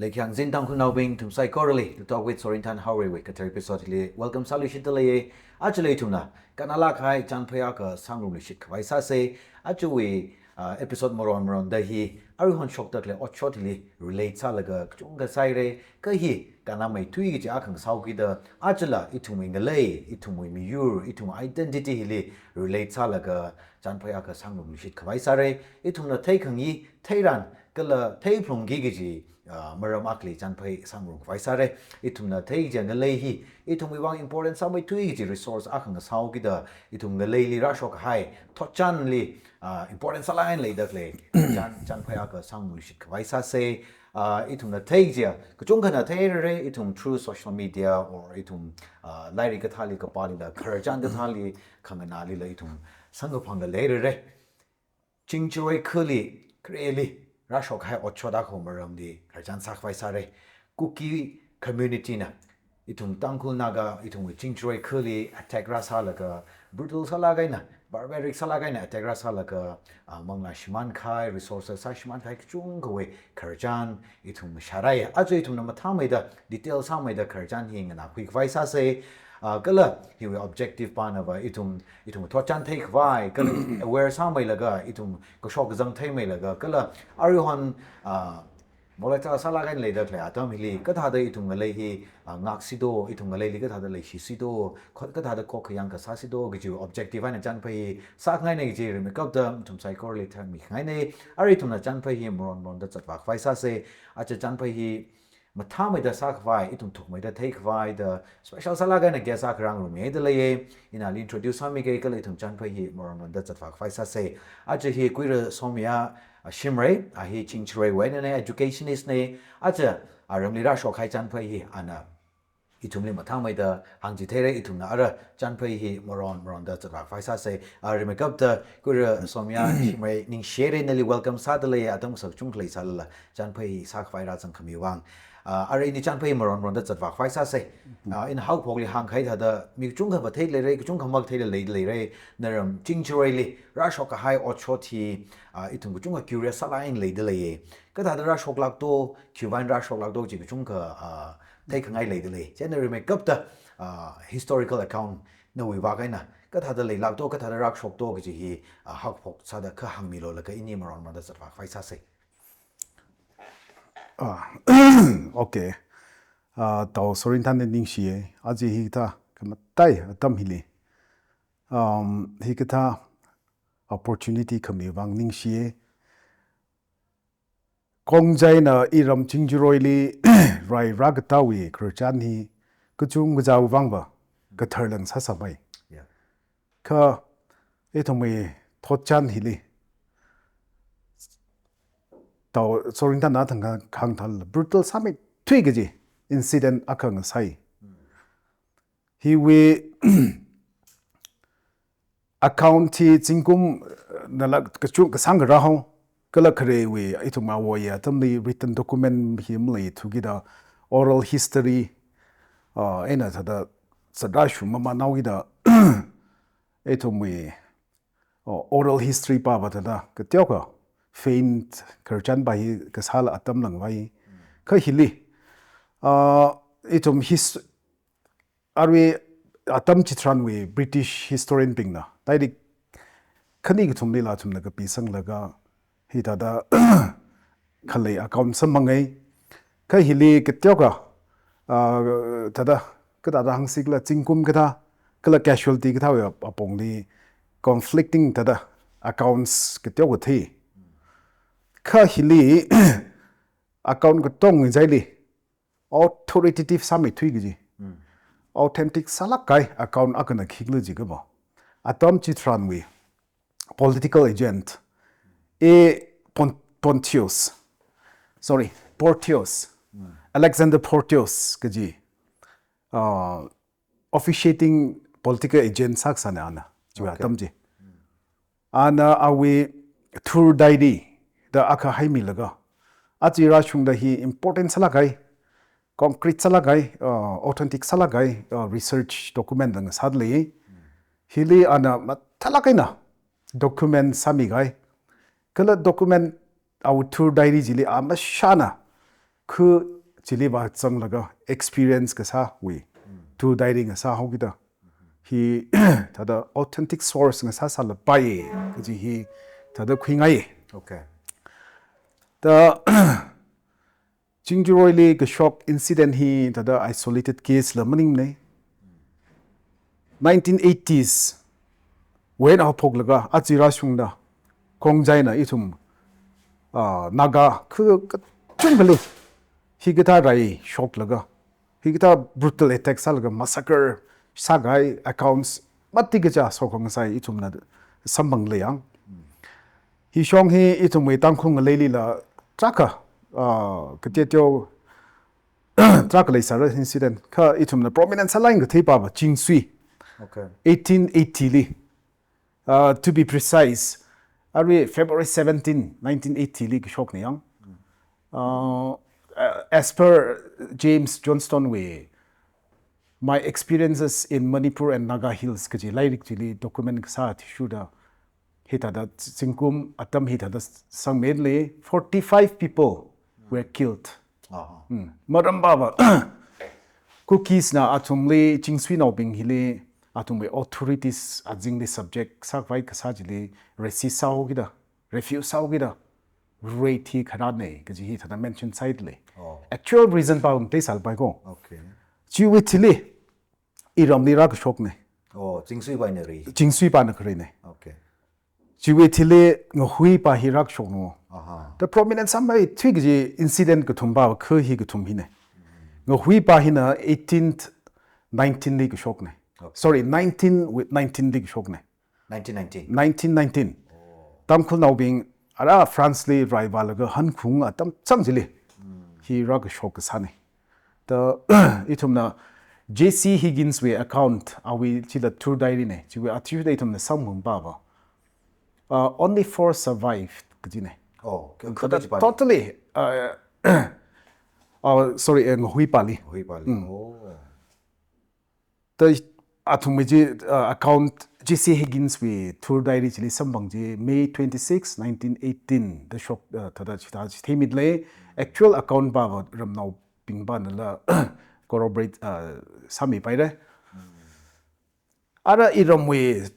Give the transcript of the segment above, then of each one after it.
Like yang zin tang kunau bing tum sai korali to talk with Sorintan Howry with episode welcome solution to lay actually tuna kanala khai chan phaya ka sangrum lishit khwai sa se actually episode moron da hi arihon shok tak le otshot li relate sa laga chunga sai re ka hi kana mai tui gi akhang sau gi da achla itumi ngalei itumi miyur itumi identity li relate sa laga chan phaya ka sangrum lishit khwai sa re ituna thai khangi thairan kala thai phlong gi ji maram akli chan phai sangrum khwai sa re itumna thai jang ngalei hi itumi wang important sa mai tui gi resource akhang sau gi da itum ngalei li ra shok hai thochan li important salain le dak le chan phaya ka sangmu shit khwai sa se itum na thai ja kachung khana thai re itum through social media or itum lairi ka thali ka pali da kharjan ka thali khangana li le itum sang phang da le re Chingjaroi khali kreli ra shok hai otshot da khom ram di kharjan sa khwai sa re Kuki community na itum tangkul naga itum Chingjaroi khali attack ra sa la ka brutal sa la na barbaric salagai na tegra salaka mangla shiman khai resources sa shiman khai chung gowe kharjan itum sharai ajo itum na mathamai da detail samai da kharjan hing na quick vai sa se kala hi objective pan ava itum thochan thai khwai kala aware samai laga itum ko shok jang thai mai laga kala arihon Molata salagan le da kla atam hili ka tha da itung ngalei hi ngak sido itung ngalei li ka tha da le shi sido khot ka tha da kok yang ka sa sido gi objective na chan phai sa ngai nei ji me kap da tum psychology thang mi ngai nei ari tum na chan phai hi mon da chat wak phai sa se a cha chan phai hi matha mai da sa khwai itum thuk mai da thai khwai da special salagan na ge sa krang ru me da le ina li introduce ha mi ge ka le tum chan phai hi mon da chat wak phai sa se a cha hi kuira somya Shimray, ahi Chingjaroi when an educationist ne, acha aramli ra shok hai chan phai hi ana itumli mathang da hangji tere itumna ara chan phai hi moron da chawak phai sa se remekap da kur somya Shimray ning share neli welcome ngasadalei atam sak chung klei sal chan phai sak phai ra chang khami wang are ni chan phai moron da chawak phai sa se in how phogli hang khai da mi chung kha bathei le re chung khamak thei le re naram Chingjaroi li ra shok hai otshot hi itung chung curious salain le de le ka da ra shok lak to cuban ra shok lak do ji chung ka thei khangai le de le generally make up the historical account no we wa kai na ka da le lak to ka da ra shok to ji hi hak phok sa da kha hang mi lo la ka ini maron ma da sa phai sa se okay tao sorin tan ning shi aji hi ta kam tai tam hi le hi ka tha opportunity khami wang ning shi kong jai na iram Chingjaroi li rai rag tawi khrchan hi kuchung gjaw wang ba ka tharlang sa sabai kha e thomai thochan hi li tao sorin tan na thang khang thal brutal summit thui ge ji incident akhang sai hi we account ti chingkum nalak kachung kasang raho kala khare we ituma wo ya tamli written document him le thugida oral history ena thada sadashu mama nawida etumwe oral history pa batada katyoka faint kharchan bai kasal atam langwai kha hili itum his arwe atam chitran we British historian pingna taidi khani gi thumli la thumna ka pisang laga hita da khale account samangai kha hili ketyoka tada kada da hangsik la chingkum kada kala casualty ka thaw apongli conflicting tada accounts ketyoka thi kha hili account ko tong jaili authoritative summit thui gi authentic salakai account akana khiglu ji gabo atom chitran we political agent Porteous Alexander Porteous gaji officiating political agent saksana ana jiwa tamji ana awe thur daidi the akha haimi laga achira chungda hi important salakai concrete salagai authentic salagai research document dang sadlei hili ana mathalakai na document samigai kala document our tour diary jili ama shana khu chili ba chang laga experience ka sa we tour guiding ka sa hogida hi tada authentic source nga sa sal pai ji hi tada khwingai Okay. the Chingjaroi le ka shock incident hi tada isolated case la maning nei 1980s when our phok laga achira sungda kongjai na itum naga khu chung belu hi gita rai shock laga hi gita brutal attack salga massacre sagai accounts matti gaja sokong sai itum na sambang leyang hi shong hi itum we tang khung leili la traka katetyo truck le sar incident ka itum na prominent salang ga thei pa ba chingsui Okay. 1880 li to be precise are February 17 1980 li shock ne yang as per James Johnston way my experiences in Manipur and Naga Hills kaji like chili document sa tishuda hita da singkum atam hita da sang mainly 45 people were killed maram baba cookies na atumli chingsui no bing hili atumwe authorities ajing the subject sakwai kasajili resist saugida refuse saugida rate hi khana ne kaji hi thada mention side le actual reason pa te sal pai ko Okay. chi withili iram ni rak shok ne Oh, Chingsui binary. chingsui pa na khre ne Okay. chi withili nghui pa hi rak shok no Aha. the prominent somebody twig ji incident ko thumba kho hi ko thum hi ne nghui pa hi na 18th 19 ni ko shok ne sorry 19 with 19 lig shok ne 1919. 1919 tam khul now being ara France li rival ga han khung atam changjili hi rag shok sa ne the itum na JC Higgins we account awi chi the tour diary ne chi we attribute itum na samhum ba ba only 4 survived kji ne Oh, totally sorry nghui pali Hui pali. Oh. the athumiji account JC Higgins we tour diary chili sambangji May 26 1918 the shock tada chita themidle actual account ba ramnau pingba na corroborate sami paire ara iramwe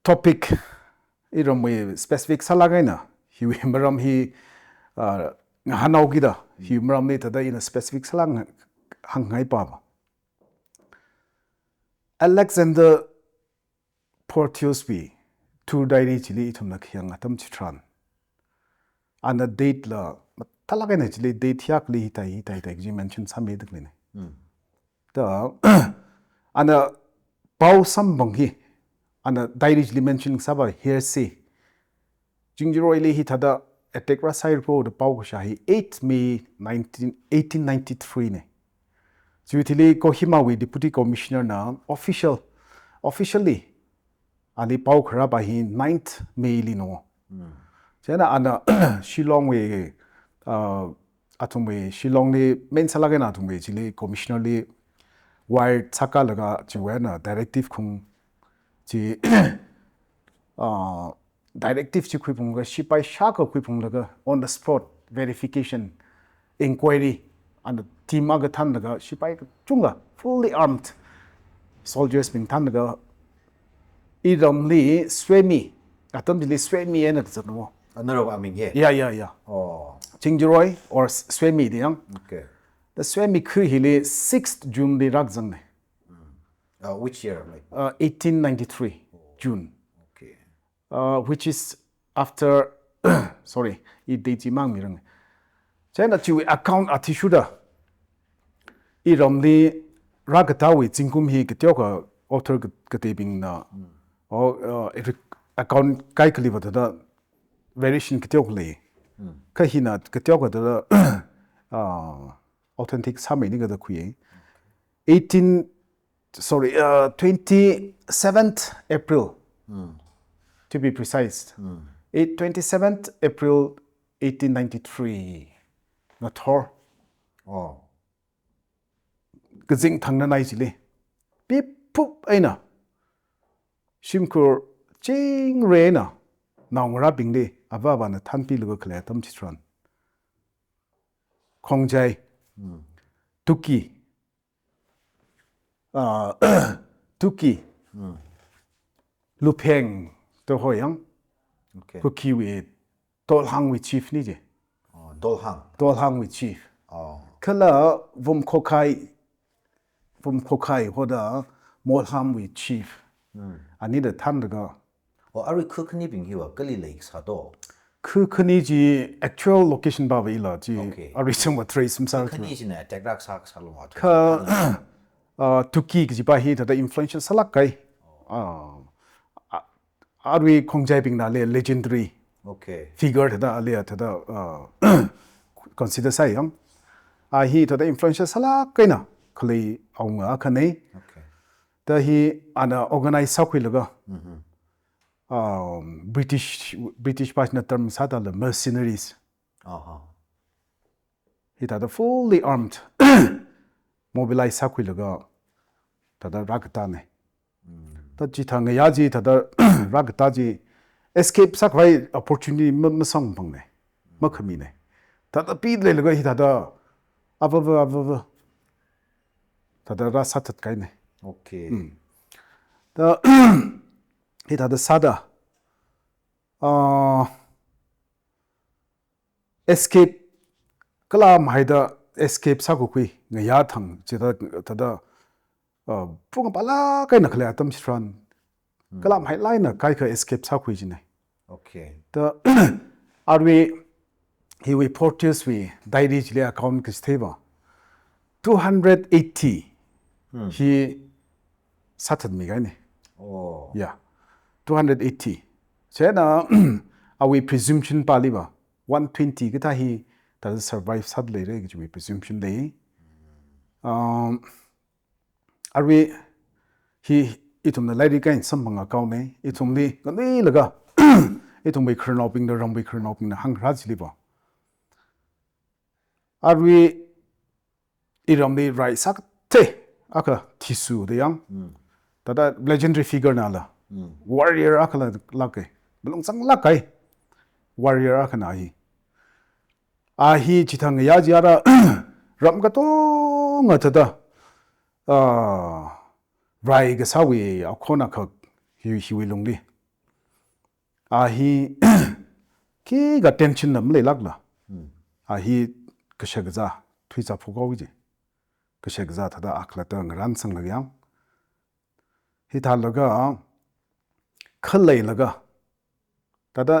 topic iramwe specific salagaina hi maram hi hanau gida hi maram ne tada in a specific salang hangai pa Alexander Portiosby tour diary chili itum na khyang atam chitran and a date la talaga ne chili date yak li tai ji mention some edik ne the and a pau sam banghi and a diary chili mention saba here say Chingjaroi li hitada attack ra side po the pau shahi 8 May 1893 ne Juitili Kohima we deputy commissioner na officially ali pau khara ba hi 9th May li no chena ana Shillong we atum we Shillong ni main salaga na atum we chili commissioner li wire chaka laga chiwa na directive khung chi directive chi khupung ga sipai shaka khupung laga on the spot verification inquiry and the team aga than daga sipai chunga fully armed soldiers being than daga iramli swemi atam dili swemi ena tsano Another, I mean, yeah. yeah Oh. Chingjaroi or swemi diang Okay. the swemi khu hili 6th June di rakjang ne Which year? Like. 1893 June Okay. which is after sorry I date mang mirang China chi account atishuda iramli ragatawi chingkum hi ketyoka author katebing na account kai kali bata variation ketyok le kahina ketyoka da authentic samai ni ga da khuye 27th April to be precise 27th April 1893 na thor Oh. gazing thangna nai chile pi pup aina shimkur ching re na nawngra bingde aba ba na thanpi lugo khle tam chitran Kongjai, Tuki, Tuki, Lupeng, to Hoyang, Okay. Kuki with Tolhang with chief ni je. Dolhang. Tolhang with chief. Oh. Kala Vum Kokai, Hoda, Molham with chief. I need a Tandaga. Ari cook ni bing hiwa Gully Lakes hado. Kukani actual location ba ila ji Okay. arisang wa trace himself. Kani jina Tegrak Sak Salwa. Ka Tuki ki ba hi the influential salak kai. Ari Kongjai bing na le legendary Okay. figure the alia the consider say yang. Hi the influential salak kai na kali aunga kanai. Okay. The hi ana organize sakwi laga. British partner term sada the mercenaries. He had a fully armed mobilized sakwi laga tada rakatane. Tad jitang yaji tada rakataji escape sakwai opportunity masang pangne makamine. Tada pidle laga he tada abava tada rasatat kaine. Okay. The it had a sada escape kalam haida escape sakukui ngaya thang chida tada punga pala kai na khala atam stran kalam hai line kai ka escape sakui jine. Okay. The arwe he we porters we diary jile account kisteba 280 he sathatmi gaine. Oh. Yeah, 280. Chena we presumption paliba 120 kita hi does survive sadly re we presumption le. Are we he itum the lady gain some account ne itum li gani laga itum we kernoping the rumbi kernoping the hang rajliba. Are we iram the right sak te akha tisu the young tada legendary figure nala warrior akala lakai belong sang lakai warrior akana hi chitang yaji ara ram ka to ngatada rai ga sawi akona ka hi wilungli hi ki ga tension nam le lagla hi kashagza thuisa phugawi kashagza tada akla ta ngran sang lagyang hi thalaga khalai laga tada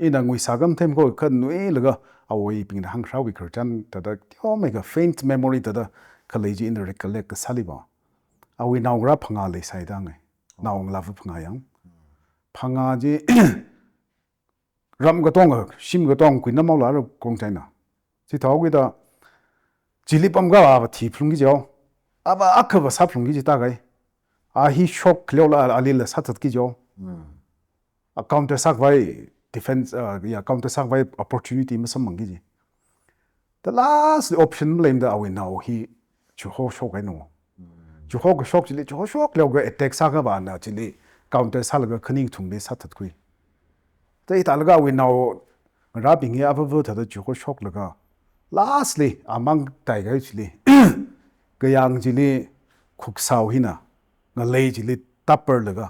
ina ngui sagam them ko khan nui laga awai ping hang rawi kharchan tada tyo mega faint memory tada khalai ji in the recollect saliba awi nawra phanga le saida ngai nawng lavu phanga yang phanga ji ram ga tong sim ga tong kuin namau la kong chaina chi thawgi da jilipam ga ba thi phung gi jo aba akha ba sa phung gi ji ta gai hi shock leola alila satat ki jo counter sak vai defense counter sak vai opportunity masam mangi ji the last option blame da we now he chu ho shock I know chu ho ga shock ji chu ho shock leo ga attack sak ba na ji counter sal ga khning thung le satat kui te ta laga we now ra bing ya ava tha da chu ho shock laga lastly among tai ga ji ga yang ji li khuk saw hina nga lei ji li tapper laga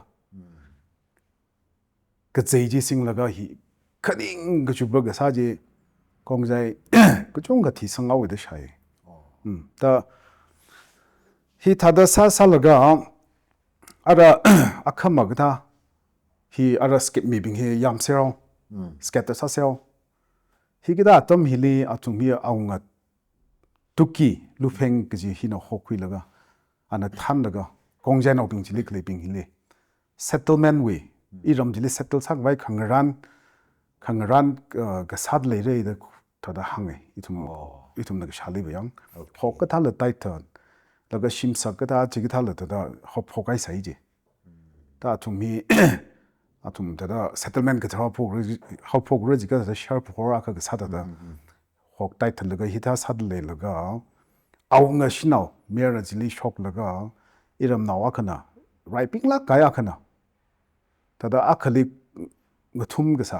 ka zei ji sing laga hi khaning ga chuba ga sa ji kongjai ka chung ga thi sang aw de shai ta hi thada sa laga ara akha magda hi ara skip me bing he yam sero scatter sa sero hi gida atom hili atum hi aunga tuki lufeng ji hi no hokui laga ana than laga kongjai no bing ji li bing hili settlement we iram jili settle sak vai khangran ga sad le re da thada hangai itum na shali bayang hok ka thal tai thon laga shim sak ka ta chi thal da hop hokai sai je ta thumi atum da settlement ka thra hop hok re ji ka da sharp hora ka sad da hok tai thal laga hita sad le laga aw nga shinau mera jili shok laga iram nawa kana riping la kaya kana tada akhali ngathum gasa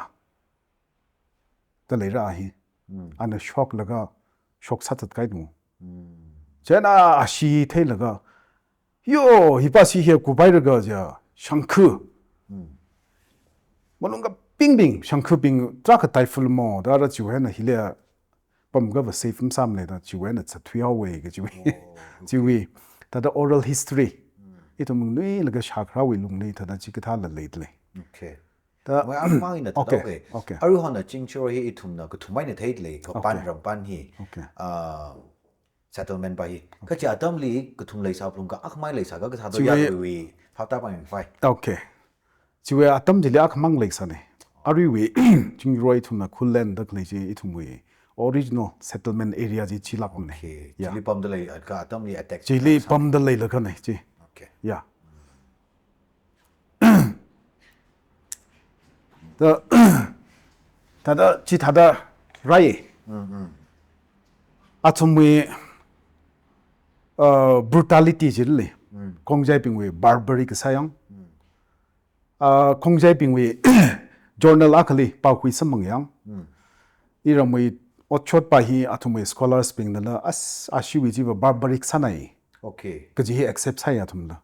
ta leira hi ana shock laga shok satat kai nu chena ashi thailaga yo hipasi he kubai ga ja shankhu molunga ping ping shankhu ping trak tai full mo da ra chu hena hile pam ga safe sam le da chu hena cha thui hawe ga chu chu wi ta da oral history ito mung nui laga shakra wi lung nei ta da chi ka tha la le okay da wa ar mang ina ta okay aru hona Chingjaroi hi itum na ko thumai na thait le ko pan ram pan hi settlement ba hi ka cha dam li ko thum lai sa plum ka akmai lai sa ga tha do ya wi phata pa fai okay chi we atam ji lak mang lai sa ne aru wi Chingjaroi thum na khullen dak lai ji itum wi original settlement area ji chi lak ne chili pam da lai ka atam li attack chili pam da lai la ka ne chi okay yeah the tada chi tada rai atumwe brutality jille kongjai pingwe barbaric sayang kongjai pingwe journal akali paukui samang yang iramwe otshot pa hi atumwe scholars pingdala as ashiwi jiwa barbaric sanai okay kaji hi accept sai atumla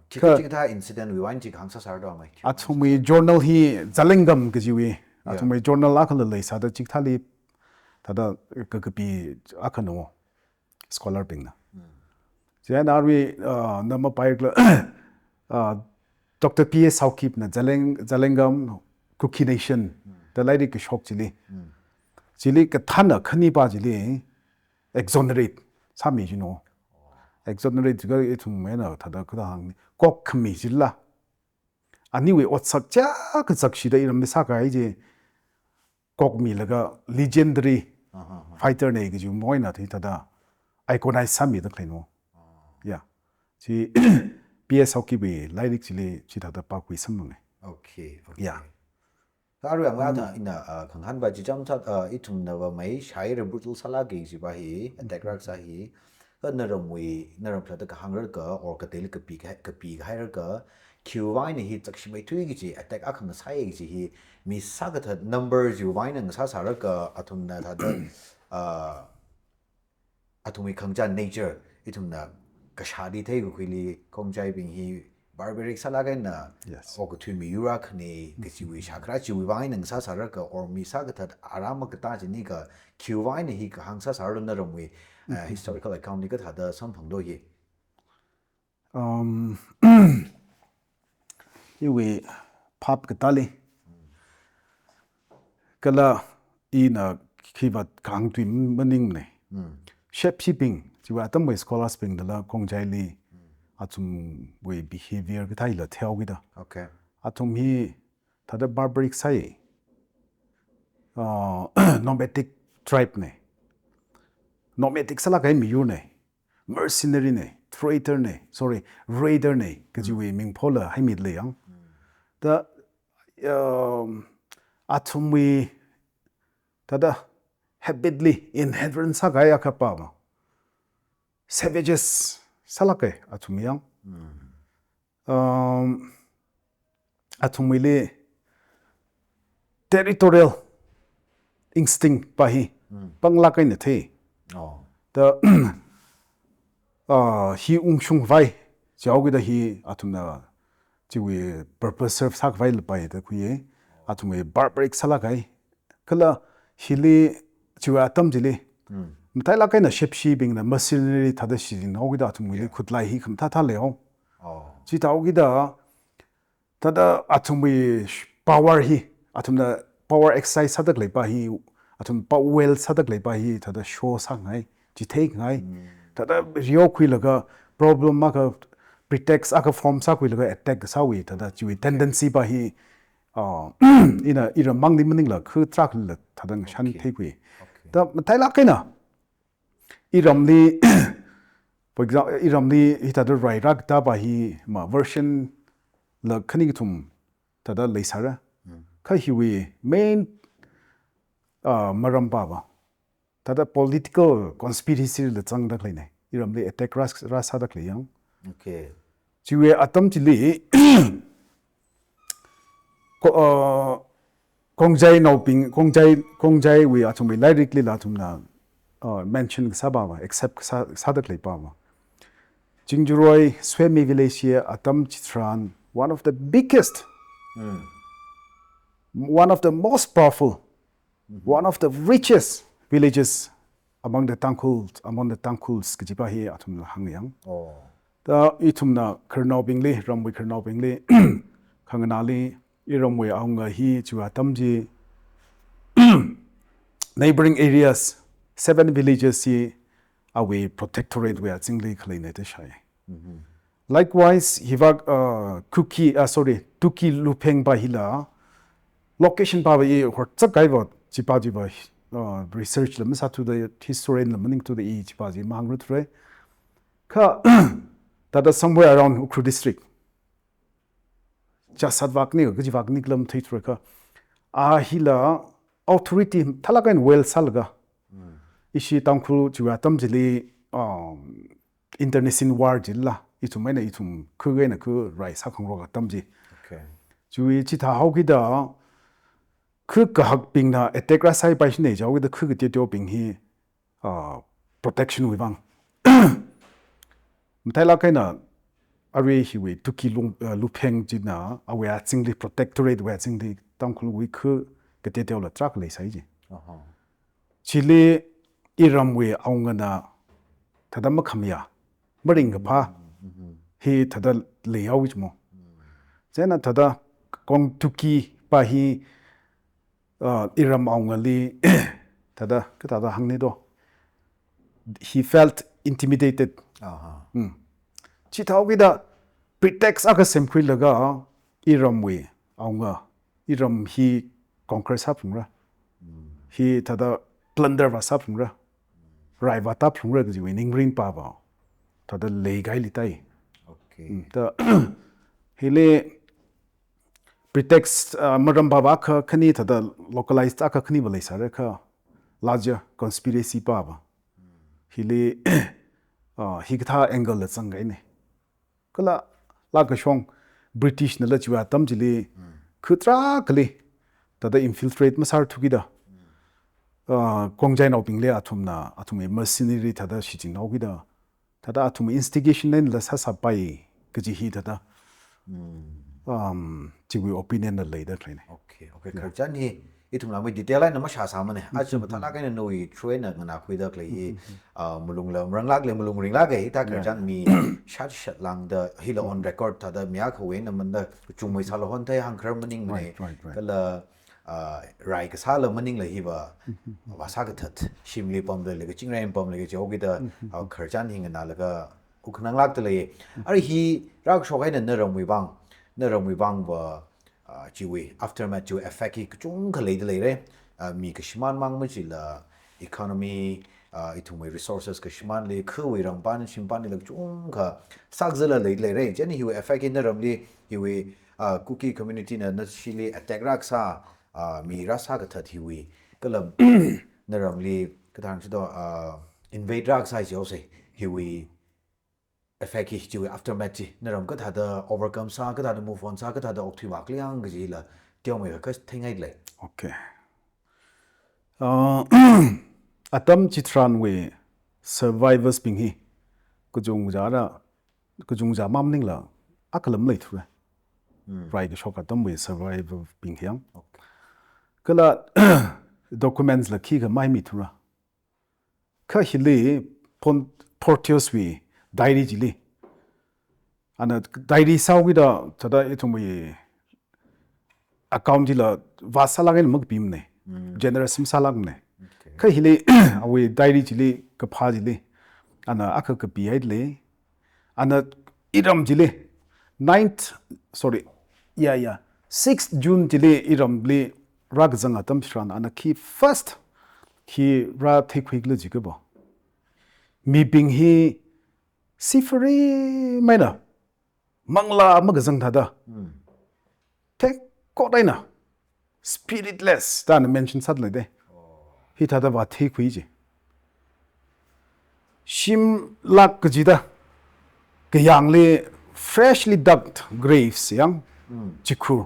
chikita incident wi wan chi khangsa sar do mai atumwe journal hi zalengam kajiwi atumwe journal akala lai sa da chikthali tada kakapi akano scholar pingna jan arwi nama paikla Dr. P.S. Saukip na zalengam Kuki nation the lady ke shok chili ka thana khani ba chili exonerate sami you know exonerate ga ithum mena thada kha hang kok khmi jilla ani we otsak cha ka sakshi da iram sa ka je kok mi laga legendary fighter ne gi moina thi thada iconize sami da khaino yeah chi PS hockey be like chili chi thada pa kui samang okay yeah aru anga da ina khanghan ba ji jam chat itum na ba mai shai re brutal sala ge ji ba hi attack rak sa hi naram phla ka hangar ka or ka tel ka pi ga hai ka qy ni hi chakshi mai thui gi ji attack akham na sai gi ji hi mi sa ga tha number ju wai nang sa sa ra ka athum na tha da athumi khangja nature itum na ka shadi thai gu khili kongjai bing hi barbaric salaga na o ko thumi yura khni ke chiwi shakra chiwi wai nang sa sa ra ka or mi sa ga tha arama ka ta ji ni ka qy ni hi ka hangsa sa ro na romwi historical account ni ka tha da sam phang do hi iwe pap ka tali kala ina khibat kang tui maning ne shape shipping chiwa tam we scholars ping dala kongjai li atum we behavior ka thaila theo gi da okay atum hi thada barbaric sai nomadic tribe ne nomadic sala kai mi yu ne mercenary ne traitor ne sorry raider ne kaji we ming phola hai mi le yang da atum we tada habitually inherent sa gaya ka pa savages salake atum yang atum le territorial instinct pa hi pangla kai ne the the hi ungshung vai jawgi da hi atum na chiwi purpose serve sak vai pa da kuye atum we barbaric salakai kala hili chiwa atam jili mtai la kai na shepshi bing na machinery thada shi nogi da atum we khutlai hi kham tha le ho chi tawgi da tada atum we power hi atum na power exercise sadak le pa hi atum well sadak le pa hi thada show sang hai chi thei ngai tada rio khui laga problem ma ka pretext aka form sa khui laga attack sa wi tada chi tendency ba hi ina mang ni maning la khu trak la thadang shan thei khui ta thai la kaina iram ni for example iram ni ita rai rak ta ba hi ma version la khani thum tada leisara kha hi wi main maram ba ba tada political conspiracy le chang da khlainai iram le attack ra sa da khlayang okay chiwe atam chili kongjai nauping kongjai we achumi directly la thumna mention sababa except sathatmi pama Chingjaroi Swemi village here atam chitran one of the biggest one of the most powerful one of the richest villages among the tangkuls kijipa hi atum hangyang ta itumna kernobingli ramwi kernobingli khanganali iramwe aunga hi chua tamji neighboring areas 7 villages hi awe protectorate we atsingli khleine shai likewise hivak Kuki Tuki Lupeng ba hila location ba ye hortsak kai ba chipa ji ba research lam sa to the historian lam ning to the e chipa ji mangrut re ka that is somewhere around Ukru district just advakni ga jivakni klam thitra ka a hila authority thalakan well salga ishi tangkhul chuwa tamjili international war jilla itumena itum khugena khu rai sakhangro ga tamji okay chui chi tha hauki da khu ka hak ping na attack ra sai pai ne jaw da khu ge tyo ping hi protection wi bang mthaila kaina are hi we tuki lupeng jina awe chingli protectorate we chingli tangkhul wi khu ge tyo la track le sai ji chile iramwe aungana thadam khamya maring pha hi thada leyaw wich mo jena thada kong tuki pa hi iram aungali thada ka thada hangni do he felt intimidated chi thawgi da pretext aka semkhri laga iramwe aunga iram hi conquer sapungra hi thada plunder va sapungra rai va tapungra ji winning ring pa ba thada legai litai okay ta hele pretext maram baba kha khani thada localized aka khani balai sare kha larger conspiracy pa ba hele higtha angle la changai ne kala la ka shong british na la chiwa tamjili khutra kali tada infiltrate masar thugida kongjai nau pingle athum mercenary tada shijing nau gida tada athum instigation nen la sa sa pai kji hi tada chiwi opinion na leida train okay kharchan hi itum la detail line ma sha sa mane ach ma thala kaina noi train na khuida klei mulung la mranglak le mulung ringla ge ta kharchan mi shat lang da hila on record tada mya khwe na man da chungmoi sal hon thai hang khar maning ne kala rai ka sala maning la hiba wasa ga that shimli pom de le ga chingrai pom le ga jogi da kharchan hing na la ga ukhnang lak de le ari hi rak shogai na ram wi bang ba chiwi aftermath to effect ki chung khalei de le re mi ka shiman mang ma chi la economy itumai resources ka shiman le khwi rang ban shimpan le chung kha sakzala le re chen hi effect in ram li hi Kuki community na shili attack rak sa mi rasa ka that hi kalam na ram li ka thang chi do invade rak sa jo se hi effect hi chi aftermath chi na ram ka tha da overcome sa ka tha da move on sa ka tha da ok thi wak liang ga ji la tyo me ka thingai le okay atam chitran we survivors ping hi kujung ja mam ning la akalam lei thura right the shock atam we survival ping hyang kala documents la ki ga mai mi thura kha hili portios we diary jili ana diary sawi da tada itumwe account jila wasalagen mag bim ne generation salag ne kha hili awe diary jili ka pha jili ana akha ka pi le ana iram jili 6th June jili iram li rag zanga tam shran ana ki first ki ra thikhui ji ba mi ping hi sifari maina mangla magazang thada tek ko daina spiritless ta na mention sad le de hi thada ba thikhui ji shim lak jida ke yang le freshly dug graves yang chikur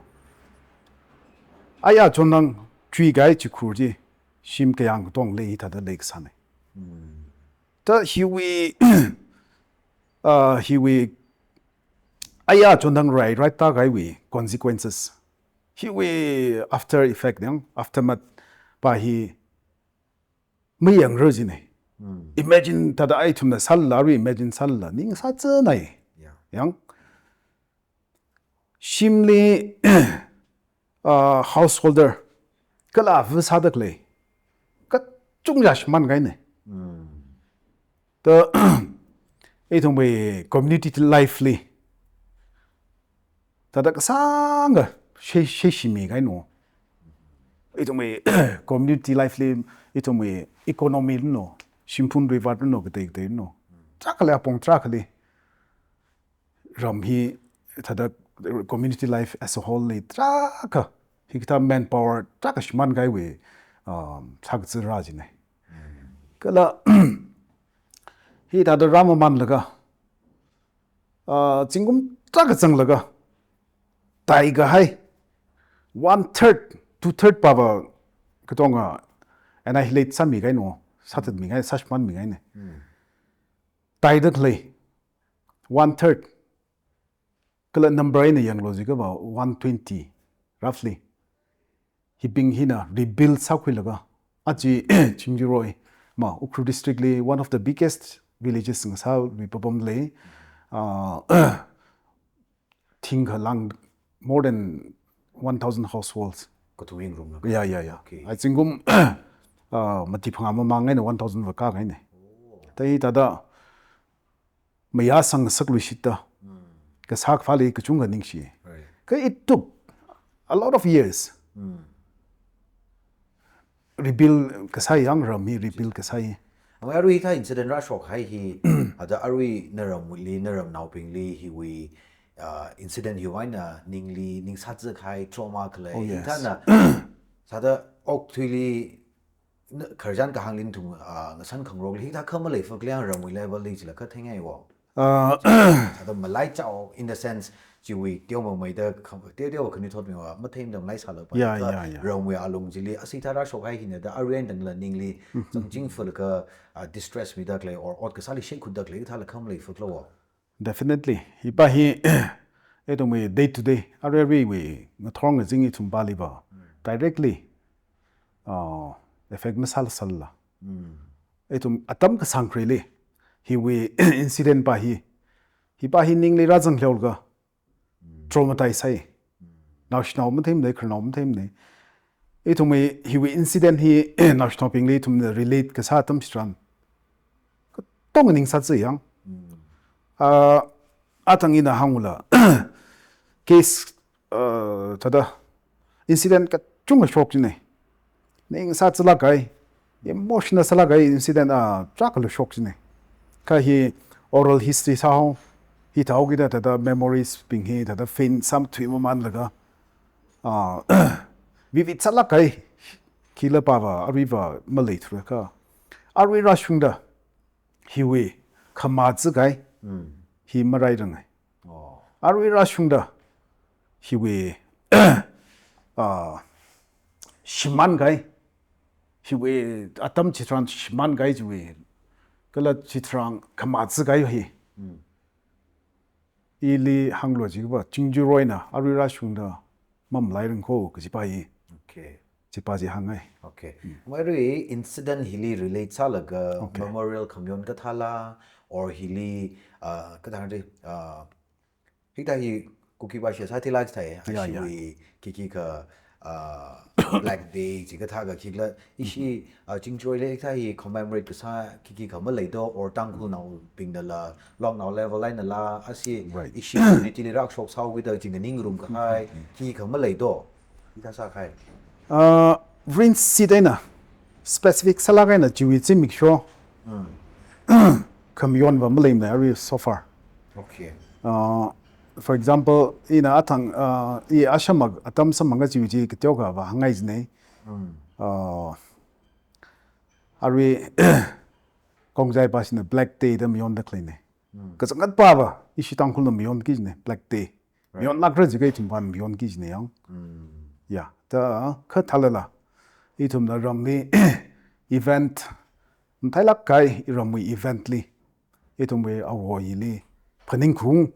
aya chonang chui gai chikur ji shim ke yang tong le thada lek sane ta hiwi hiwi aya chondang right ta gai wi consequences hiwi after effect yang aftermath pa hi miyang roji ne imagine tada ai thumna salla ri imagine salla ning sa cha nai yang shimli householder kala vu sadak le ka chungjash man gai ne the ei thong be community life li tada ka sanga she shimi gai no ei thong be community life li ei thong be economy no shimpun river no ka te no trakala pong trakali ram hi tada community life as a whole li traka hikta manpower traka shman gai we thak zira ji ne kala hi tada ramaman laga chingum traka chang laga tai ga hai 1/3 2/3 power katonga annihilate sami gai no sathatmi gai sashman mi gai ne tai dak le 1/3 kala number in yang logic about 120 roughly hiping hina rebuild sakhui laga achi Chingjaroi ma Ukru district li one of the biggest villages in sao we popom le think lang more than 1000 households ko tu wing room yeah okay. I think mati phanga ma mangai na 1000 wa ka gai ne tai tada maya sang saklu shita ka sak phali ka chunga ningshi ka it took a lot of years rebuild ka sai yang ram hi rebuild ka sai arui tha incident ra shok hai hi ada arui naram li naram nauping li hi we incident hi waina ningli ning satze khai trauma khle ta na sada ok thili kharjan ka hanglin thum ngasan khangrog hi tha khama le fakliang ramui level li chila ka thengai wo sada malai chao in the sense jiwi tyo mo mai da tyo khani thot mi wa ma them dam lai sala pa ramui alung jili asita ra shok hai hi ne da aruen dang la ningli changjing ful ka distress mi da kle or ot ka sali shei khud da kle tha la kham le faklo wo definitely hi pa hi eto me day to day arwe we na thong jingi thum bali ba directly effect masal salla eto atam ka sangkhre le hi we incident pa hi ning le rajang hlol ga traumatize hai national ma them le khnaw ma them ne eto me hi we incident hi national ping le thum relate ka sa tam stran ka tong ning sa chi yang atangi na hangula case tada incident ka chunga shock ni ning sa chla kai emotional sala gai incident trakalo shock ni ka hi oral history sa ho hi taugi da tada memories ping hi tada fin sam thui mo man laga vivi chala kai kila pawa ariva malai thra ka arwi rashunda hiwi khama chi gai hi marai rangai arwi rashunda hiwi shiman gai hiwi atam chitran shiman gai jwi kala chitrang khama chi gai hi ili hanglo ji ba Chingjaroi na arwi rashunda mamalai rang ko ki pai okay chipa ji hangai okay mai incident hili relate sa laga memorial commune ka thala or hili ka dang de hita hi Kuki ba she satellite thai hi kiki ka black day ji ka tha ga khigla ishi Chingjaroi le tha hi commemorate ka sa kiki ka ma lei do or tang khu naw ping da la long naw level line la asi ishi community le rak shok sau with the jing ning room ka hai ki ka ma lei do ita sa khai rinse sidena specific salaga na jiwi chimik sho kamyon va malay na area so far okay for example ina atang I ashamag atam samanga jiwi ji kityoga va hangai jne arwi kongjai pasina black day da myon da clean ka sangat pa ba ishi tangkul na myon ki jne black day myon lakra ji gai timban myon ki jne yang ya ta kha thalala itum na ramni event Thai lak kai iramui evently itum we awoi li phaning khung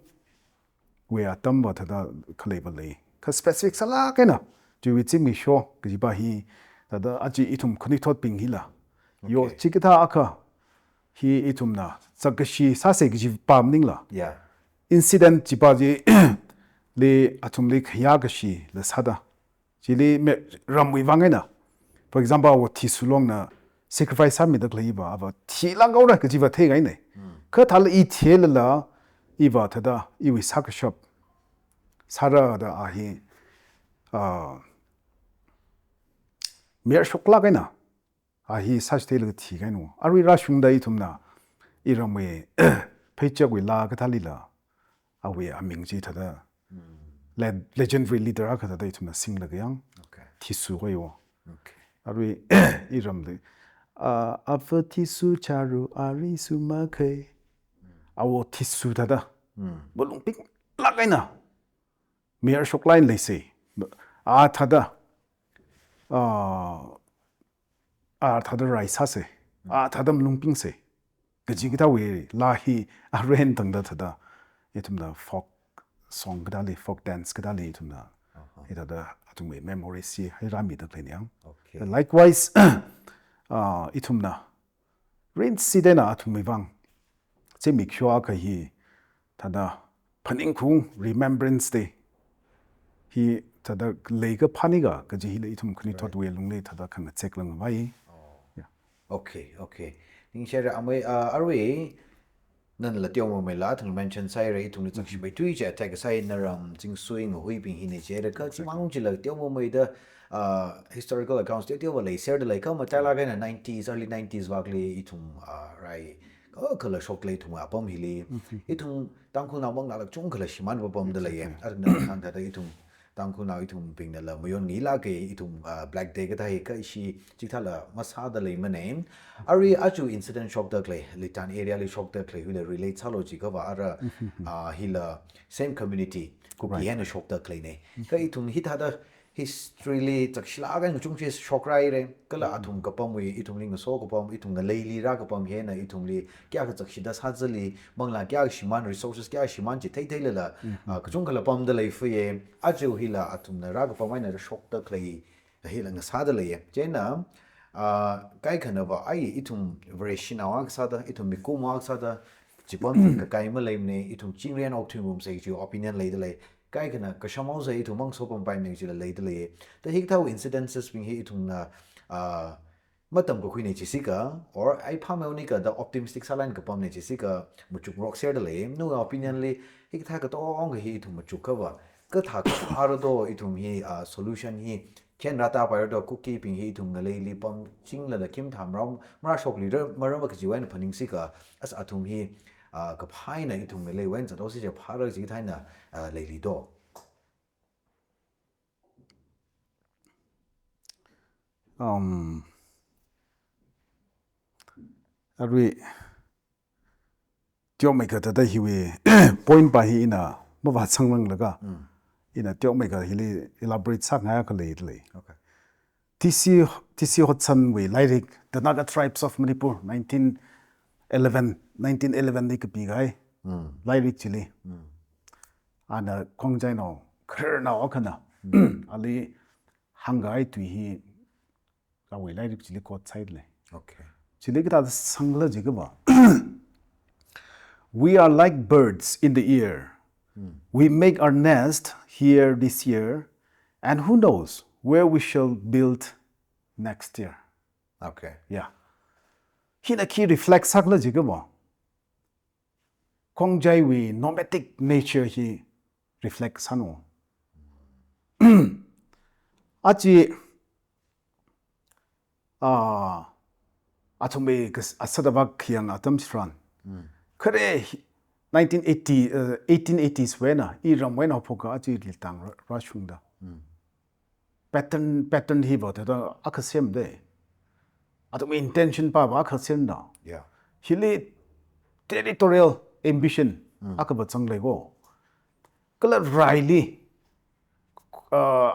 we atam ba thada khaleba lei ka specific sala kaina ju wi chimi sho ki ba hi tada achi itum khani thot ping hila yo chikitha akha hi itum na chakashi sa se gi pam ning la Yeah. incident chipa ji le atum le khya ga shi le sada chili me ramwi wangena for example wo thi sulong na sacrifice sa mi da klei ba aba thi lang ga ka ji ba the gai nei kha thal I thel la I ba thada I wi sak shop sara da a hi mer shokla gai na a hi sa thel ga thi gai no ari ra shung dai thum na I ramwe phecha wi la ka thali la a wi a ming ji thada legendary leader a ka thada I thum na sing la ga yang Okay. thi su go yo Okay. Ari iram de afa tisu charu ari su ma kai awo tisu tada bolong pik lagaina mir shoklain le se a thada rai sa se a thadam lungping se gaji gita we la hi a ren tang da thada itum da folk song gada le folk dance gada le itum da ita da atum we memory si hai rami da klenyang Okay. likewise itum na rin sidena atum we wang che make sure ka hi thada phaning khung remembrance day hi thada lega phaniga ka ji le itum khni thot we lung le thada khang check lang vai Okay, okay. Ning share amai arwe nan la tiong mo mai la thung mention sai re tung ni chakshi bai tui che attack sai na ram jing suing hui ping hi ne che re ka chi mang chi la tiong mo mai da historical accounts tiong wa le share de like ma ta la ga na 90s early 90s wa kle itung rai ko kala shok le tung apam hi le itung tang khu na mong na la chung kala shiman ba pom de le ye ar na khang da itung tang khu na itung ping na la moyon ni la ke itung black day ka dai ka shi chi tha la ngasadalei ma name ari achu incident shock da kle litan area le shock da kle hule relate chalo ji ka ba ara hila same community kuki hen shock da kle ne ka itung hi tha da history le chakshla ga chung che shock rai re kala athum ka pam we itung ling so ko pam itung ga leili ra ka pam he na itung le kya ka chakshi da sa zali mangla kya shiman resources kya shiman ji thai thai la ka chung kala pam da le fu ye achu hila athum na ra ka pam na shock da kle hila nga sa da le ye je na kai khana ba ai itum variation awak sa da itum mi ko mak sa da jipon ka kai ma leim ne itum chingrian optimum sei ju opinion le de le kai kana ka shamau sei itum mang so pam pai me ju le de le the hik thau incidences bing hi itum na matam ko khuine chi sika or ai phamau ni ka the optimistic salan ka pam ne chi sika muchuk rock share de le no opinion le hik tha ka to ong hi itum muchuk ka ba ka tha ka aro do itum hi solution hi ken rata pa do Kuki ping hi itum na le li pam ching la kim tham ram mara shok leader maram ka ji wan phaning sika as atum hi kapai na itum le wen za do si je phara ji thai na le li do Ari tiok mai ka ta hi we point pa hi na ma wa chang lang laga ina tiok mai ka hi le elaborate sak nga ka le okay TC hot san we like the Naga tribes of Manipur 1911 ni ka pi gai like chili ana kongjai no khar na okana ali hangai tu hi ka we like chili ko side le okay chili ka sangla ji ga ba we are like birds in the air we make our nest here this year and who knows where we shall build next year okay yeah hina ki reflect sakla ji ga ba kongjai we nomadic nature hi reflect sanu achi atombe asadaba khiang atam chran khare 1880s when I ram when opoka achi litang rashungda pattern hi ba da akasem de atom intention pa ba khasem na yeah hili territorial ambition akaba changle go kala raili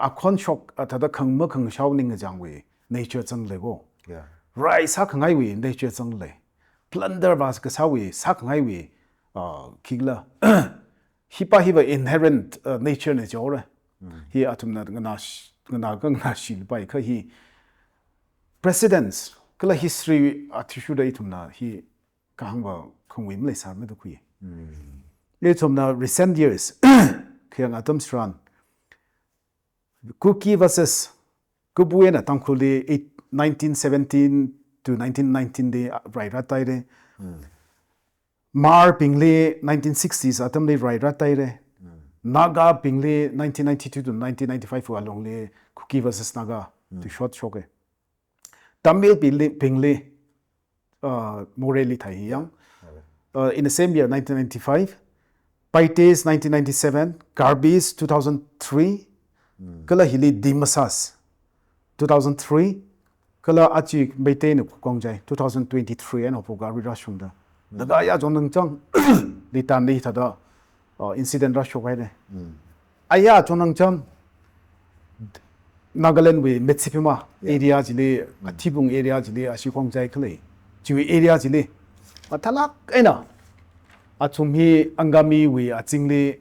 a khon shok athada khangma khang shawning jangwe nature changle go yeah rai sa khangai wi nature chang le plunder was ka sawi sa khangai wi kigla hipa hiba inherent nature ne jore hi atum na ngana shil bai kha hi precedents kala history athishu dai tum na hi kahangba khungwi mle sar me du khu le tum na recent years khyang atom stran Kuki versus Kubuena tangkhuli 1917 to 1919 de right ratai de Mar Pingle 1960s atamle right ratai de Naga Pingle 1992 to 1995 along le Kuki versus Naga to short shoke Tamil Pingle Morelli thai yang in the same year 1995 Paites 1997 Garbis 2003 Kala hili Dimasas 2003 Kala achi Beite no Kongjai 2023 and Opoga Rashunda. The Gaya Jonang Chang Litan Litada incident Rasho Wede. Aya Jonang Chang Nagaland with Metsipima area Jili, Tibung area Jili, Ashikongjai Clay, Chewy area Jili. Atalak Ena Atumi Angami we Atingli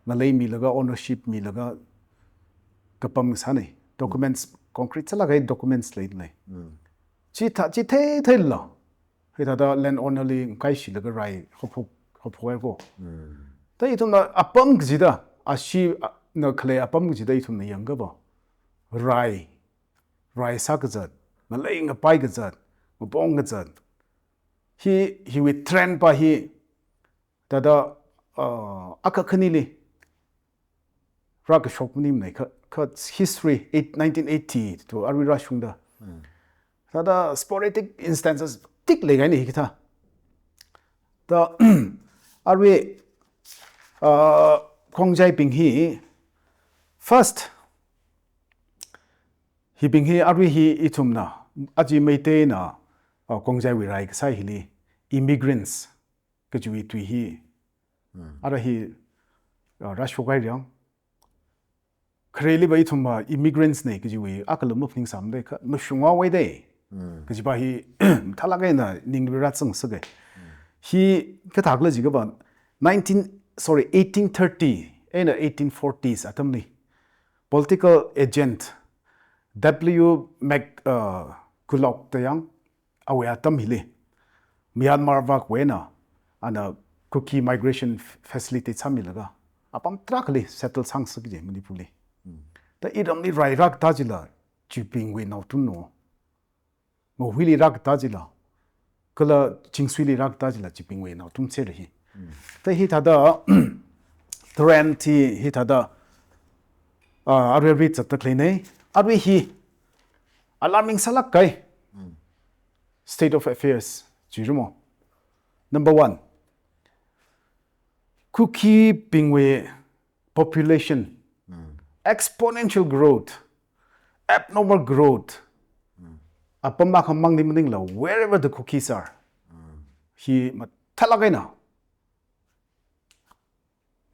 Malay Milaga ownership Milaga. Kapam sane documents concrete salaga documents lately chi the thella hita da land only kai shilaga rai hopho go ta ituna apam gida ashi na khle apam gida ituna yanga ba rai sakazat malay nga pai gazat bong gazat he will trend pa he tada akha khanili rak shop nim nei history 1980 to Arira Shungda. Tada sporadic instances tik lega ni kita. The Arwe Kongjai Ping he first he Ping he Arwe he itumna aji meite na Kongjai wirai sai hili immigrants kajui tui he ara he Rashogai yang Kreli bai thumma immigrants ne kijiwi akalum mufning samde kha mushungwa wai de kijiba hi thalaga na ningra chung sage hi ka thakla jiga ba 1830 and 1840s atamni political agent W Mac Kulok tayang awe atam hile Myanmar wak wena ana Kuki migration facility chamilaga apam trakli settle sang sage manipuli the idamni rai rak tajila chuping we now to know mo hili rak tajila kala chingswili rak tajila chuping we now tum chere hi the hit ada trend hit ada arwe chat clean arwe hi alarming salak kai state of affairs jirumo number 1 Kuki pingwe population exponential growth, abnormal growth. Apamba kamang dimning la wherever the cookies are. He matalagay na.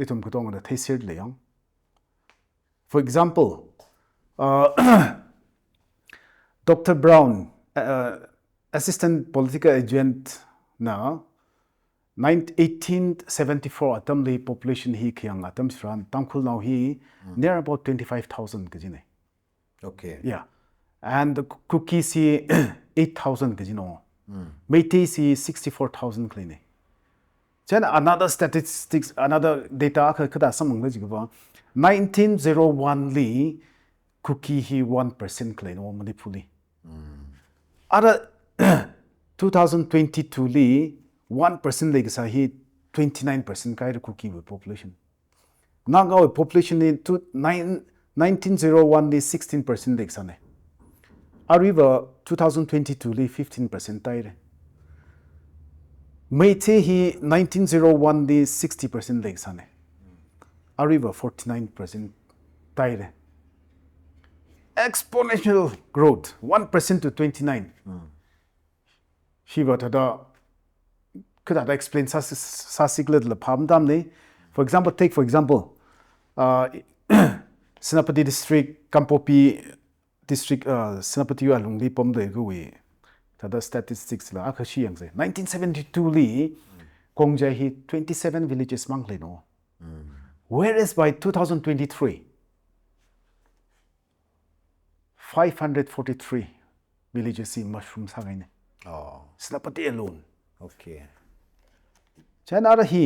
Itum kutong na taste leyang. For example, Dr. Brown, assistant political agent na 1874 atamli population hi kyang atam sran tangkhul now he near about 25,000 kajine. Okay. Yeah. And the Kuki si 8,000 kajino. Meitei si 64,000 kline. Then another statistics, another data kada samang jiga 1901 li Kuki hi 1% kline o manipuli. Other 2022 li 1% like he 29% kind of Kuki with population. Now our population in 1901 is 16% like sane. Arriva 2022 li 15% died. Meite he 1901 is 60% like sane. Arriva 49% died. Exponential growth 1% to 29. Shiva tada could I explain sasiklet la pamdamne? For example, Senapati district, Kampopi district, Senapati alungli pomde gui tada statistics la akha shi yang se 1972 li kongjai hi 27 villages mang le no whereas by 2023 543 villages in mushroom sangai ne snapati alone okay chana ra hi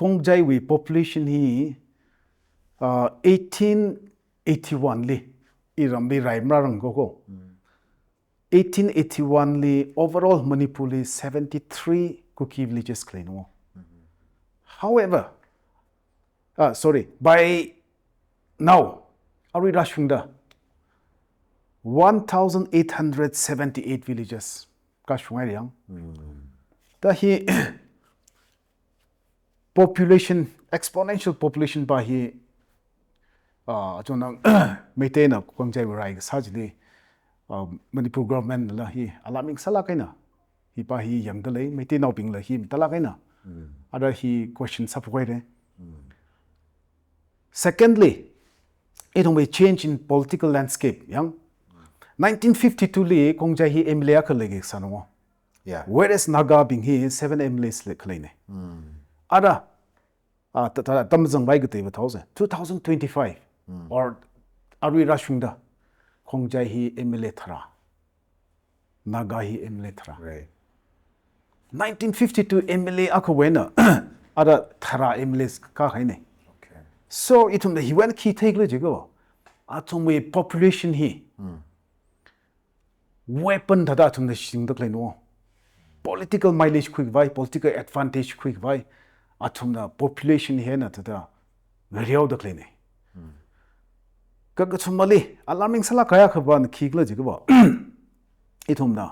kongjai wi population hi 1881 li iram li raimra rang go 1881 li overall Manipur li 73 Kuki villages claim. However, by now, Ari Rashunda 1,878 villages. Kashungai yang. Dahi population exponential population by he jonang maintain a kongjai rai sajli Manipur government la hi alarming sala kaina hi pa hi yang dalai maintain now ping la hi tala kaina ada hi question sapoi re secondly it may change in political landscape yang 1952 li kongjai hi MLA ka lege sanwa whereas Naga being he 7 MLAs le kleine ada tamzang bai gate 2025 or Ari Rashunda kongjai hi MLA thara Naga hi MLA thara right 1952 MLA akawena ada thara MLAs ka haine okay so itum the hiwan ki take le jigo atum we population hi weapon thada atum the sing the klein no political mileage quick vai political advantage quick vai atum na population he na thada ngariau the klein ka chumali alarming sala kaya khaban khigla jigo itum na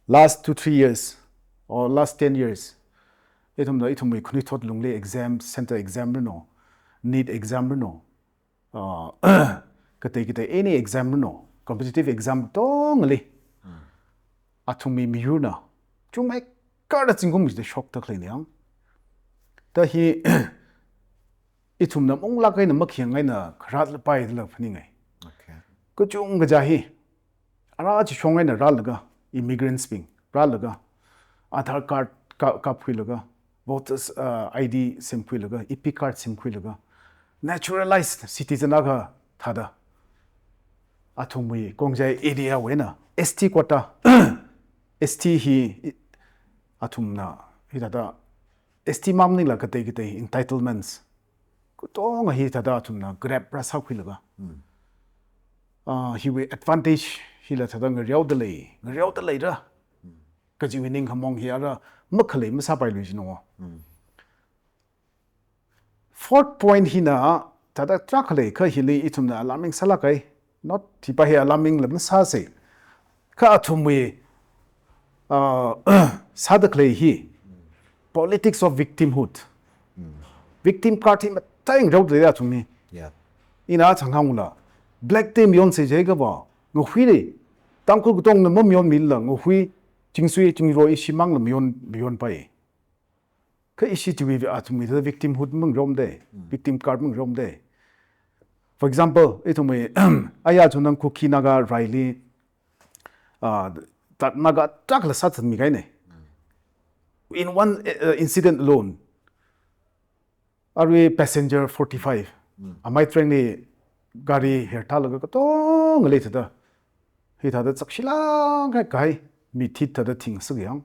last 2-3 years or last 10 years itum we khuni thot lungle exam center exam no need exam no kate any exam no competitive exam tongli atumi miuna chumai kada chingum is the shock ta klenyang ta hi itum na mong la kai na makhiang ngai na khrat la pai la phani ngai okay ko chung ga ja hi ara chi chongai na ral ga immigrants ping ral ga Aadhaar card ka phui laga voters ID sim phui laga EP card sim phui laga naturalized citizen aga thada athumui kongjai area wena ST quota ST hi athumna hi thada ST mamning la kate entitlements ko tong hi thada athumna grab ra sa phui laga hi we advantage hi la thada ngriau de lei ra kaji winning hamong hiara makhale masa pai lu jino fourth point hina tada trakhale kha hili itumna alarming salakai not tipa he alarming lam sa se ka athumwe sadakle hi politics of victimhood victim party ma taing rau de ya thumi yeah ina changhangula black team yon se je ga ba ngo hui le tangku gutong na mom yon mil la ngo hui Chingjaroi simang la mion pai ka isi tiwi atumi the victimhood mung rom de victim card mung rom de for example itumi aya chunang Kuki naga raili that naga takla sathatmi kai ne in one incident alone are passenger 45 amai train ni gari hertha laga to ngale thada hi thada chakshila kai mi thit thada thing sagyang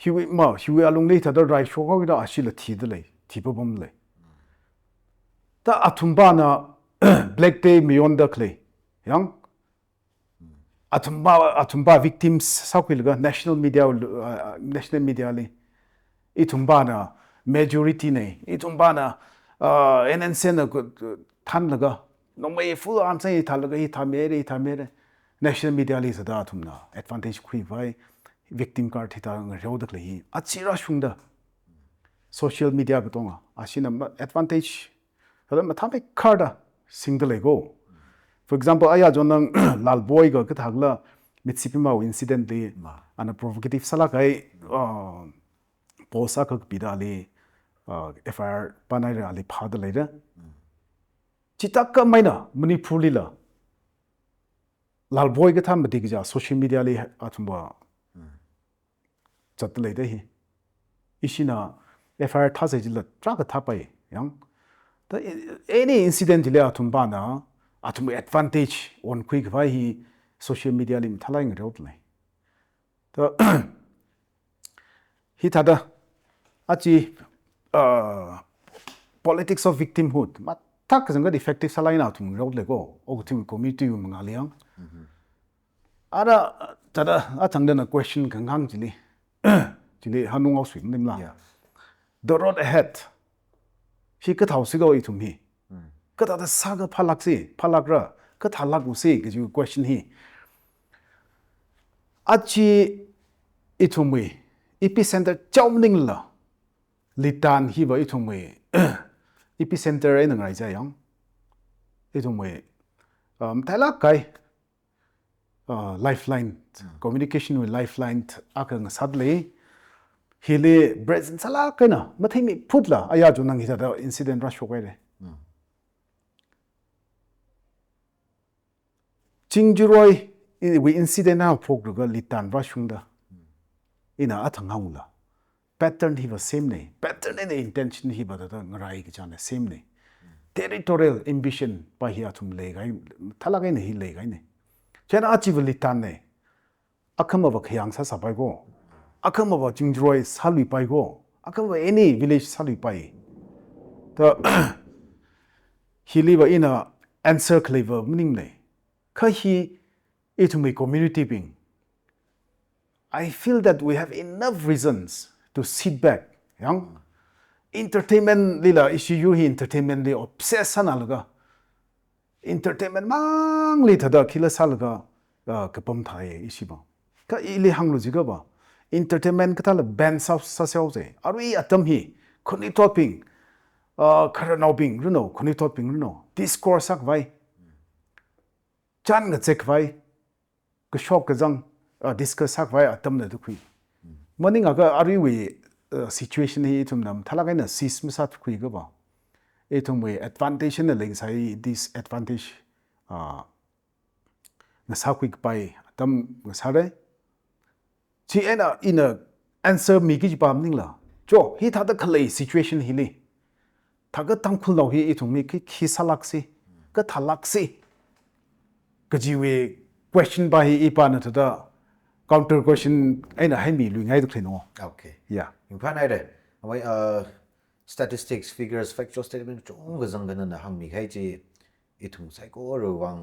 hiwi alung le thada rai shoga ida ashila thid le thibom le ta athumba na black day mion da clay yang athumba victims sakwilga national media le ithumba na majority ne ithumba na NNC na than laga nomai full answer thalaga hi thamere national media li sada thumna advantage khui vai victim card thita ngrew dak lehi achira shungda social media betonga asina advantage kada mathame card single lego for example aya jonang lal boy ga thagla mitsipima incident li ana provocative sala kai posa ka pidali FIR panai ali phada leira chitakka maina manipur lila lal boy ka tham bati ja social media li athumba chat le de hi ishina fr tha se jil tra ka tha pai yang the any incident le athumba na athum advantage on quick vai hi social media lim thalai ngrot le to hi thada achi politics of victimhood ma tak jang ga effective salai na thum rot le go ogtim community um ngaliang ara tada athang na question kang hang chili chili hanung au swing nim la the road ahead hi ka thau si go I thum hi ka ta sa ga phalak ra ka thalak u si ga ju question hi achi I thum we epicenter chawning la litan hi ba I thum we epicenter ai nang rai ja yang I thum we thala kai lifeline communication with lifeline akha ngasadalei hile present sala kana mathai mi phutla aya ju nang hi da incident ra shokai re Chingjaroi we incident na phok ga litan ra shungda ina athang haula pattern hi was same nei pattern and intention hi ba da ngarai ki chana same nei territorial ambition pa hi athum le gai thala gai nei le gai nei chena achieve litan nei akhama ba khyang sa sabai go akhama ba Chingjaroi salui pai go akhama any village salui pai the he live in a answer clever meaning nei kha hi it my community being I feel that we have enough reasons to sit back yang entertainment lila issue hi entertainment li obsession alga entertainment mang li thada khila salga kapam thai isiba ka ili hanglu jiga ba entertainment ka thala ban sa je arui atam hi khoni topping khara now being runo khoni topping runo discourse sak vai chan ga check vai ka shop ka jang discuss sak vai atam na du khui morning aga arui we situation hi thum nam thala gaina sism sat khui ga ba e thum we advantage na leng sai disadvantage na sa quick pai atam sare chi ena in a answer mi ki pam ning la cho hi tha da khalei situation hi ni thaga tam khul lo hi e thum mi ki khi salak si ka thalak si ka ji we question ba hi ipa na thada counter question aina hai mi lu ngai du khleno okay yeah in phan ai de awai statistics figures factual statement chung ga jang na hang mi khai chi I thung sai ko ro wang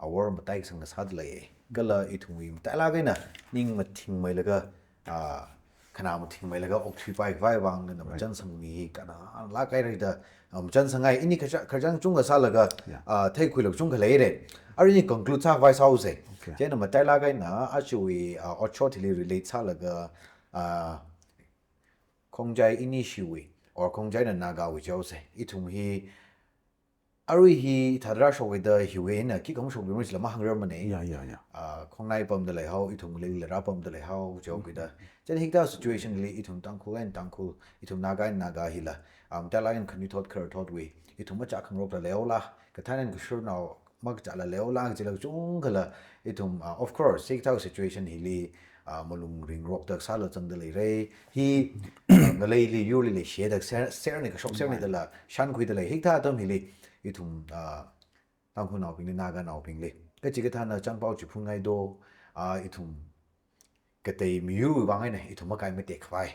awar ma tai sang sa dlai gala I thung wi ta la gaina ning ma thing mai laga khana ma thing mai laga ok 3 5 vai wang na ma chan sang mi kana la kai rai da chan sangai ini khajang chung ga sa laga thai khui lok chung ga lai re ari ni conclude sa vai sa se je na ma tai la gaina a chui otshot li relate sa laga kongjai ini shiwi or kongjai na naga wi jau se I thung hi arui hi thadra show with the hiwe na ki kong show bi ris lama hangrer mane yeah khongnai pam de lai hau I thung le ra pam de lai hau jau ki da chen hik da situation li I thung tangkhul I thung naga hi la ta lain khani thot we I thung ma cha khang rok la leola ka thanen ku shur now mag cha la leola ji la chung khala I thung of course hik da situation hi li malung ring rock tak sala chang de lai re hi ngalei li yu li she da ser ni ka shop ser ni da la shan khui de lai hik da tam hi li I thum tang khu naw ping ni naga naw ping le ka chi ka tha na chang pau chi phung ngai do I thum ka tei mi yu wa ngai na I thum ma kai me te khwai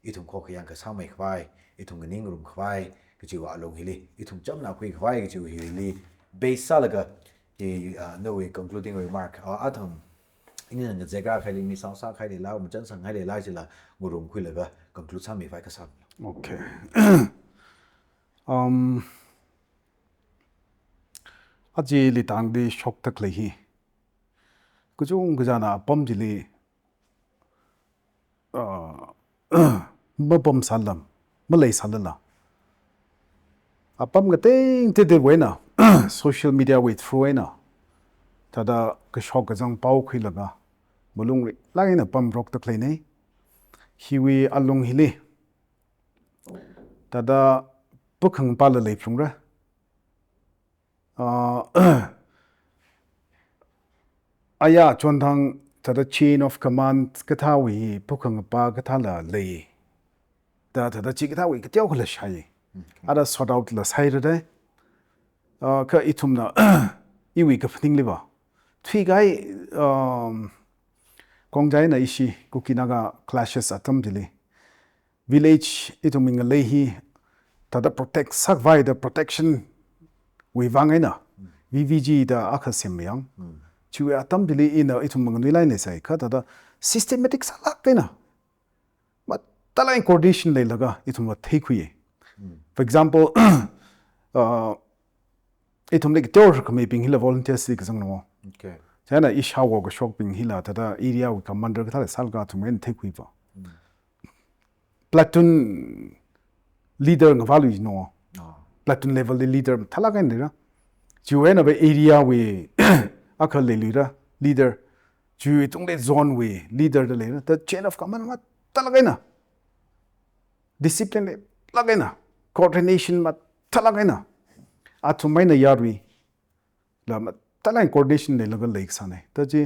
I thum kho khyan ka sa mai khwai I thum ga ning rum khwai ka chi wa long hi li I thum cham na khoi khwai ka chi hi li base sa la ga I no way concluding remark a thum ini nga zega khai li mi sa sa khai li la mu chan sang hai le la chi la ngurum khui la ga conclude sa mi fai ka sa okay aji li tang di shock tak le hi kujung gujana pom jili ma pom salam ma lei salala apam ga teng te de wena social media with through na tada ka shock ga jang pau khui laga bulung ri lai na pam rok tak le nei hiwi alung hili tada pukhang pa la lei phung ra aya chon thang tada chain of command ka tha wi pukhang pa ka tha la lei da tada chi ka tha wi ka tiao khla shai ada sort out la sai re dai ka itum na iwi ka phting liba thui gai kongjai na ishi kukinaga clashes atam dili village ituming lei hi tada protect sak vai the protection wi wangai na vvg da akha semyang chu atam dili ina itumang ni line sai kha tada systematic salak kaina ma talai coordination le laga itum thei khuye for example itum le tor khame ping hila volunteers lik sang no okay chana isha wo go shopping hila tada area wi commander ka salga tumen thei khui ba platoon leader ng value no platoon level the leader thalaga ndira juwen of area we akha le lira leader ju tung le zone we leader de le the chain of command ma thalaga na discipline laga na coordination ma thalaga na athumai na yarwi la ma talai coordination le laga leik sane ta ji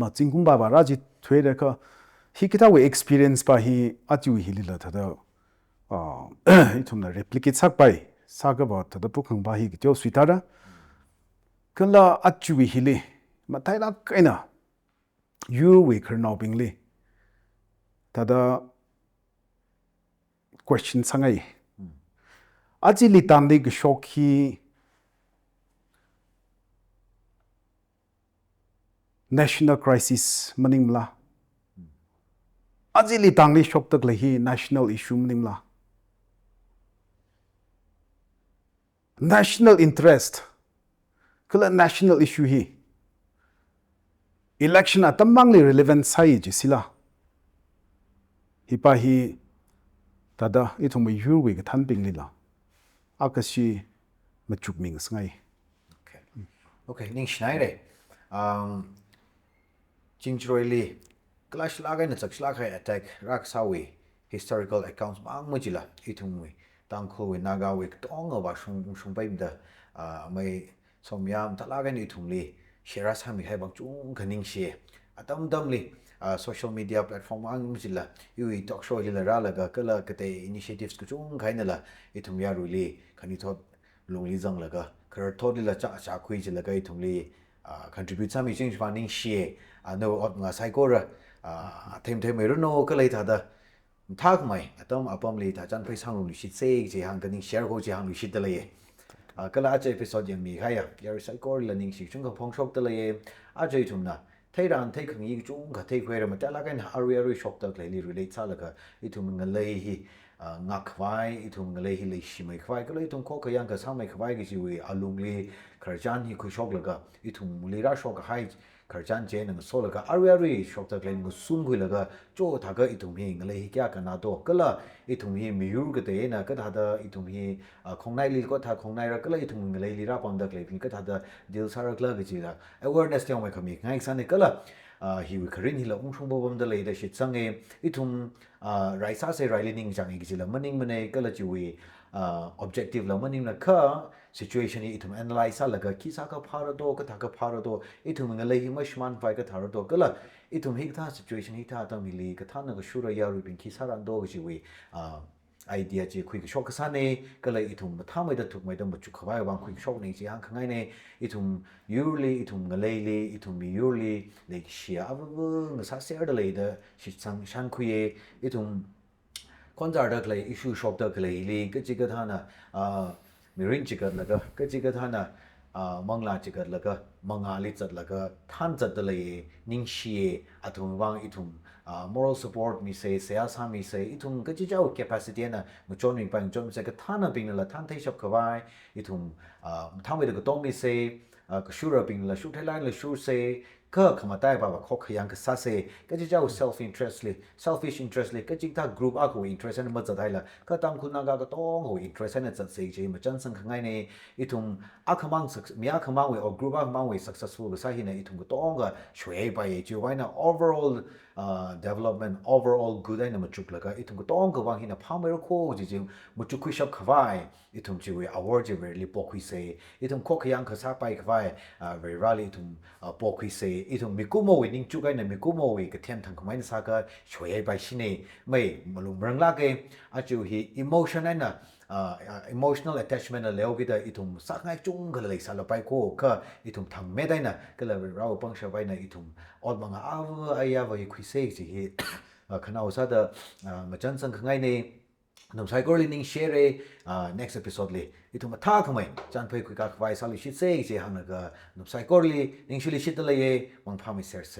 ma chingkum ba ra ji thwere ka hi kita we experience pa hi achu hi li la thada itumna replicate sak pai saga ba thada pukhang ba hi ki jo switara kala achu hi li ma thai la kaina you we kharnau pingli thada question sangai aji li tam de gi shock hi national crisis maningla aji li tang li shock tak le hi national issue maningla national interest kala national issue hi election atamang li relevant sai ji sila hi pa hi tada ithum yu wi ga than ping li la akashi machuk ming sangai okay ning schneider Chingjaroi li clash lagai na chak lagai attack rak sawi historical accounts mang mujila ithum wi tang kho wi naga wi tong ba shung bai da mai somyam talagai ni ithum li shera sami hai bang chung khaning she atam dam li social media platform ang mujila yu talk show li la ra la ga kala kate initiatives ku chung khaina la ithum ya ru li khani thot lungli jang la ga khar thot li la cha khui ji la ga ithum li contribute sami ching funding she no ot nga saikora them me no ka lei tha da thak mai atom apam li tha chan phai sang lu shi se je hang ka ning share ho je hang lu shi da lei kala a episode yang mi khaya yar saikor la ning shi chung ka phong shop da lei a je thum na thai ran thai khang yi chung ka thai khoi ra ma ta la kan ari shop da lei li relate sa la ka I thum nga lei hi ngak khwai I thum nga lei hi lei shi mai khwai ka lei thum kho ka yang ka sang mai khwai gi ji wi alung li kharjan hi khu shop la ga I thum li ra shop ka hai kharjan je nang so la ga ari shop da lei ngu sun gui la ga cho tha ga I thum hi nga lei kya ka na do kala I thum hi mi yur ga te na ka tha da I thum hi khongnai li ko tha khongnai ra kala I thum nga lei li ra pang da lei pin ka tha da dil sara kla gi ji da awareness tyong mai khami ngai san ne kala hi wi kharin hi la ung shung bo bam da lei da shit sang e I thum rai sa se rai li ning jang gi ji la maning mane kala ji wi objective la maning na ka situation I thum analyze sa la ga ki sa ka phara do ka tha ka phara do I thum nga lei hi ma shman pai ka thar do kala I thum hi tha situation hi tha ta mi li ka tha na ga shura ya ru bin ki sa ran do gi ji wi idea ji khui shok ka sa ne kala I thum tha mai da thuk mai da chu khawai wang khui shok nei ji hang khangai ne I thum yurli I thum nga lei li I thum mi yurli le shia abu nga sa ser da lei da shi sang shan khuye I thum konjar da klei issue shop da klei li ka ji ka tha na mirin chi ka la ga ka ji ka tha na mangla chi ka la ga mangali chat la ga than chat da lei ning shi athum wang I thum moral support mi say sa mi say I thum ka ji jau capacity na mu chon mi pang chon se ka thana ping la than thai shop khawai I thum tham me da ka tong mi say ka shura ping la shu thai line la shu say ka khamatai ba kho khayang ka sa se ka ji jau selfish interest li ka ji ta group a ko interest na ma zadai la ka tam khuna ga ka tong ho interest na chat se je ma chan sang khangai ne I thum akhamang mi akhamang we or group akhamang we successful ga sa hi na I thum ka tong ga shwe ba ye ji wai na overall development overall good ไอ้นะมันจุกแล้วก็อีทุ่มก็ต้องก็วางหินะพาไม่รู้โคจริงๆมันจุกคุยชอบขวายอีทุ่มจีเว award จีเวรีปอกคุยเซอีทุ่มโคขยังขซาไปขวายvery rarely อีทุ่มปอกคุยเซอีทุ่มมีกู้โมวินิ่งจุกไอ้นะมีกู้โมวิก็เทียนทางขมายนะซาก็ช่วยไปชิเน่ไม่มาลุมเริงลากเองอาจูฮี emotion ไอ้นะ emotional attachment นะแล้วก็ได้อีทุ่มสักไงจุงก็เลยสารไปโคก็อีทุ่มทำไม่ได้นะก็เลยเราปังเชไปนะอีทุ่มอดมังอ้าวไอ้ยาไปคุยเซจีฮีขณะอุตสาหมาจันสังขไงนี่นุ่มไซโคลินิ่งแชร์ next episode เลยอีทุ่มมาท่าขมายจันไปคุยกับไว้สาลิชิตเซจีฮังนะก็นุ่มไซโคลินิ่งชิลิชิตเลยมังพามิเซอร์เซ